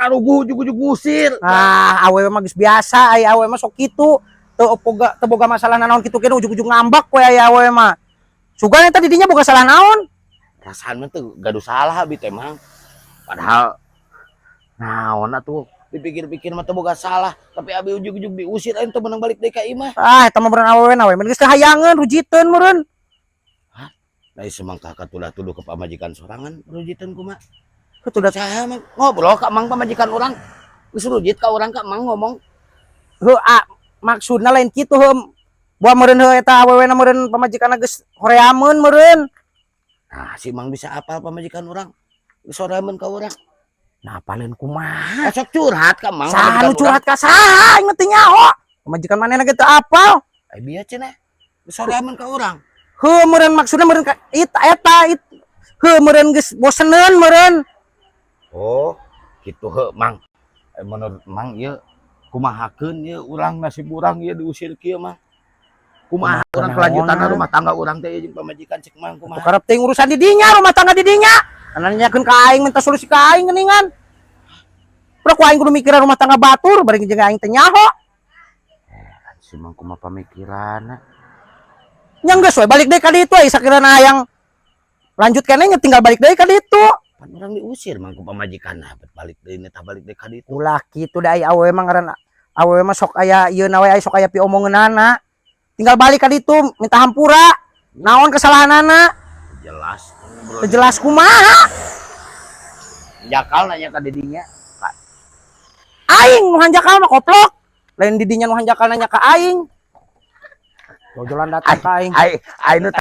karugu ujug-ujug ngusir. Awewe mah geus biasa, ai awewe mah sok kitu. Teu boga masalah naon kitu kene ujug-ujug ngambek we aya awewe mah. Sugan eta didinya boga salah naon. Rasaan mah tuh gaduh salah abi teh mang. Padahal naon atuh dipikir-pikir mah teu boga salah, tapi abi ujug-ujug diusir aing teu menang balik deui ka ieu mah. Eta mah meureun awewe na we, mun geus hayangeun rujiteun meureun. Da semangka katulah-tuduh ke pamajikan sorangan rujiteun kumaha. Kudu da Saha mah ngobrol ka mang pamajikan urang. Geus rujit ka urang ka mang ngomong. heuh maksudna lain kitu heuh. Buah meureun heuh eta awewe na meureun pamajikanna geus horeameun meureun. Nah, si mang bisa apal pamajikan urang. Geus horeameun ka urang. Nah, apaleun kumaha? Sok curhat ka mang. Saha nu curhat ka saha aing mah teu nyaho. Pamajikan manehna ge teu apal. Ai bieu cenah. Geus horeameun ka urang. Heuh meureun maksudna meureun ka eta heuh meureun geus boseneun meureun. Oh, gitu he, Mang. Menurut Mang ieu kumahakeun ieu urang nasib urang ieu diusir kieu mah. Kumaha urang kelanjutan rumah tangga urang teh jeung pamajikan cek Mang kumaha. Karep teh urusan di dinya, rumah tangga di dinya. Nanyakeun ka aing minta solusi ka aing geuningan. Udah ku aing kudu mikiran rumah tangga batur bari jeung aing teh nyaho. Si Mang kumaha pamikiranna. Nya geus we balik deui ka ditu ai sakirana hayang lanjut keneh nya tinggal balik deui ka ditu. Pan urang diusir Mang ku pamajikanna, balik deui tah balik deui ka ditu. Ulah kitu da ai awewe mah ngaran awewe mah sok aya ieu na we ai sok aya piomongeunana. Tinggal balik ka ditu minta hampura. Naon kesalahanana? Jelas. Jelas kumaha? Jakal nanya ka didinya. Aing nu hanjakal mah koplok. Lain didinya nu hanjakal nanya ka aing. Jojolan datang ka aing. Ai nu